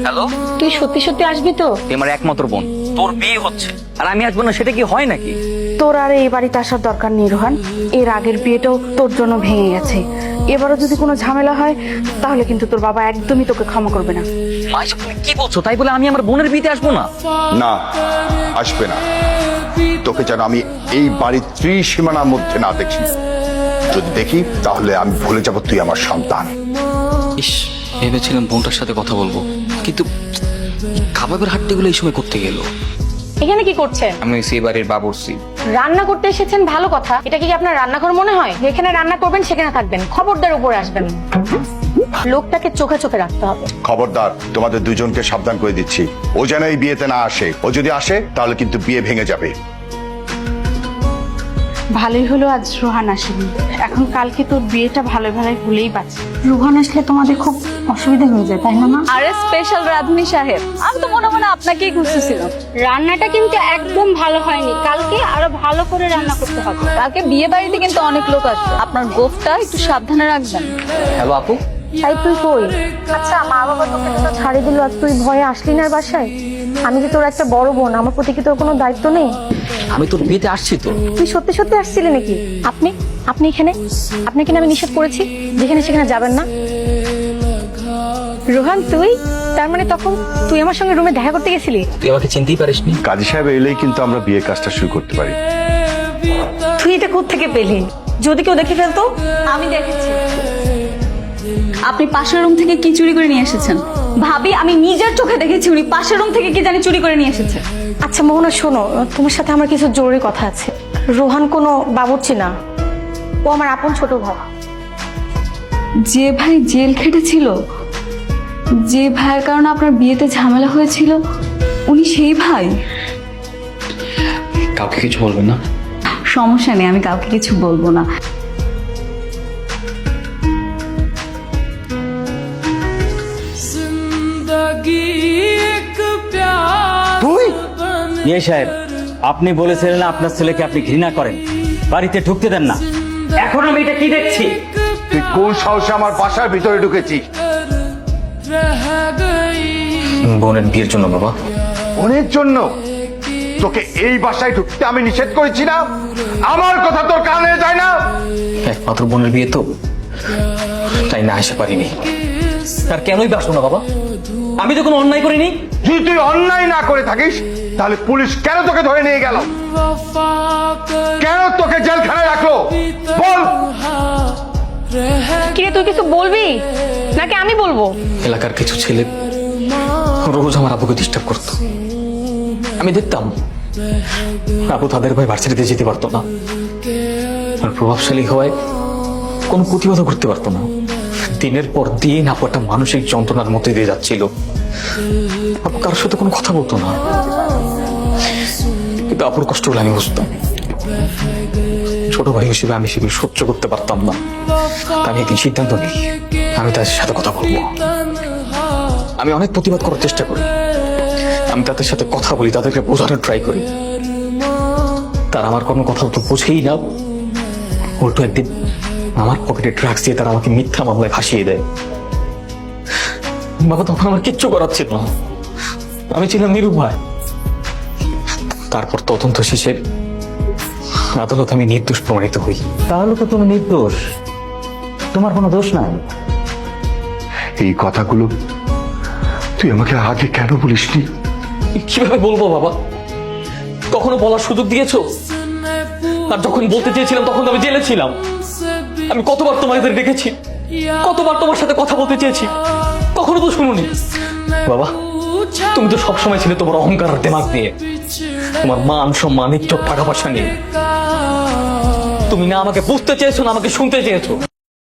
Hello, তুই সত্যি সত্যি আসবি তো? তুই আমার একমাত্র বোন, তোর বিয়ে হচ্ছে আর আমি আসবো না, সেটা কি হয় নাকি? তোর আর এই বাড়িতে আসার দরকার নেই রোহান। এর আগের বিয়েটাও তোর জন্য ভেঙে গেছে। এবারও যদি কোনো ঝামেলা হয় তাহলে কিন্তু তোর বাবা একদমই তোকে ক্ষমা করবে না। মা, এসব তুমি কি বলছো? তাই বলে আমি আমার বোনের বিয়েতে আসবো না? না, আসবে না। তোকে যেন আমি এই বাড়ির ত্রিসীমানার মধ্যে না দেখি। যদি দেখি তাহলে আমি ভুলে যাব তুই আমার সন্তান। ইস, ভেবেছিলাম বোনটার সাথে কথা বলবো, কিন্তু কাবাবের হাট্টিগুলো এই সময় করতে গেল। এখানে কি করছেন? আমি সেই বাড়ির বাবুর্চি। রান্না করতে এসেছেন, ভালো কথা। এটা কি আপনার রান্নাঘর মনে হয়? যেখানে রান্না করবেন সেখানে থাকবেন, খবরদার উপরে আসবেন না। লোকটাকে চোখে চোখে রাখতে হবে। খবরদার, তোমাদের দুজনকে সাবধান করে দিচ্ছি। ও যেন এই বিয়েতে না আসে। ও যদি আসে তাহলে কিন্তু বিয়ে ভেঙে যাবে। ভালোই হলো আজ রোহান আসেনি। এখন কালকে তোর বিয়েটা ভালো ভালোই ভুলেই পাচ্ছি। রোহান আসলে তোমাদের খুব অসুবিধা হয়ে যায়, তাই না মা? আরে স্পেশাল রাধুনী সাহেব, আমি তো মনে মনে আপনাকেই খুঁজতেছিলাম। রান্নাটা কিন্তু একদম ভালো হয়নি, কালকে আরো ভালো করে রান্না করতে হবে। কালকে বিয়ে বাড়িতে কিন্তু অনেক লোক আসবে, আপনার গোফটা একটু সাবধানে রাখবেন। হ্যালো আপু, তাই তুই কই? আচ্ছা, মা বাবা তোকে তো ছাড়ি দিল, আর তুই ভয়ে আসলি না বাসায়? আমি যে তোর একটা বড় বোন, আমার প্রতি কি তোর কোনো দায়িত্ব নেই? আমি তোর বিয়েতে আসছি তো। তুই সত্যি সত্যি আসছিলি নাকি? আপনি আপনি এখানে? আপনাকে না আমি নিষেধ করেছি যেখানে সেখানে যাবেন না। রোহান, তুই তার মানে তখন তুই আমার সঙ্গে রুমে দেখা করতে গেছিলি? তুই আমাকে চিনতেই পারিসনি। কাজী সাহেব এলেই কিন্তু আমরা বিয়ের কাজটা শুরু করতে পারি। তুই এটা কোত্থেকে পেলি? যদি কেউ দেখে ফেলতো? আমি দেখেছি আপনি পাশের রুম থেকে কি চুরি করে নিয়ে এসেছেন। ভাবি, আমি নিজের চোখে দেখেছি উনি পাশের রুম থেকে কি জানি চুরি করে নিয়ে এসেছে। আচ্ছা মোহনা, শোনো, তোমার সাথে আমার কিছু জরুরি কথা আছে। রোহান কোনো বাবুর্চি না, ও আমার আপন ছোট ভাই। যে ভাই জেল খেটেছিল, যে ভাইয়ের কারণে আপনার বিয়েতে ঝামেলা হয়েছিল, উনি সেই ভাই? কাউকে কিছু বলবেন না। সমস্যা নেই, আমি কাউকে কিছু বলবো না। তুই ইয়ে সাহেব, আপনি বলেছিলেন আপনার ছেলেকে আপনি ঘৃণা করেন, বাড়িতে ঢুকতে দেন না। এখন আমি এটা কি দেখছি? তুই কোন সাহসে আমার বাসার ভিতরে ঢুকেছিস? বোনের বিয়ের জন্য বাবা। বোনের জন্য? তোকে এই বাসায় ঢুকতে আমি নিষেধ করেছি না? আমার কথা তোর কানে যায় না? একমাত্র বোনের বিয়ে তো, তাই না আসতে পারিনি। আর কেনই বাসো না বাবা? আমি তো কোনো অন্যায় করিনি। যদি তুই অন্যায় না করে থাকিস তাহলে পুলিশ কেন তোকে ধরে নিয়ে গেল? কেন তোকে জেলখানায় রাখলো? বল। কিরে, তুই কিছু বলবি নাকি আমি বলবো? এলাকার কিছু ছেলে রোজ আমার আব্বুকে ডিস্টার্ব করতো। আমি দেখতাম আব্বু তাদের ভয় ভার্সিটিতে যেতে পারতো না, আর প্রভাবশালী হওয়ায় কোনো প্রতিবাদও করতে পারতো না। দিনের পর দিন আপু একটা মানসিক যন্ত্রণার মধ্যে দিয়ে যাচ্ছিল। আপু কারোর সাথে কোনো কথা বলতো না, কিন্তু আপুর কষ্টগুলো আমি বুঝতাম। ছোট ভাই হিসেবে আমি সেগুলো সহ্য করতে পারতাম না। আমি একদিন সিদ্ধান্ত নিই, আমি তাদের সাথে কথা বলবো। আমি অনেক প্রতিবাদ করার চেষ্টা করি, আমি তাদের সাথে কথা বলি, তাদেরকে বোঝানোর ট্রাই করি। তারা আমার কোনো কথা তো বোঝেই না। উল্টো একদিন আমার পকেটে ড্রাগস দিয়ে তারা আমাকে মিথ্যা মামলায় ফাঁসিয়ে দেয়। বাবা, তখন আমার কিচ্ছু করার ছিল না, আমি ছিলাম নিরুপায়। তারপর তদন্ত শেষে আদালত আমি নির্দোষ প্রমাণিত হই। তাহলে তো তুমি নির্দোষ, তোমার কোনো দোষ নাই। এই কথাগুলো তুই আমাকে আগে কেন বলিসনি? কিভাবে বলবো বাবা? কখনো বলার সুযোগ দিয়েছো? আর যখন বলতে চেয়েছিলাম তখন তো আমি জেলে ছিলাম। আমি কতবার তোমাদের দেখেছি, কতবার তোমার সাথে কথা বলতে চেয়েছি, কখনো তো শুনুনি। বাবা, তুমি তো সবসময় ছিলে তোমার অহংকার আর দেমাগ দিয়ে, তোমার মান সম্মান ইজ্জত টাকা পয়সা নিয়ে। তুমি না আমাকে বুঝতে চেয়েছো, না আমাকে শুনতে চেয়েছো।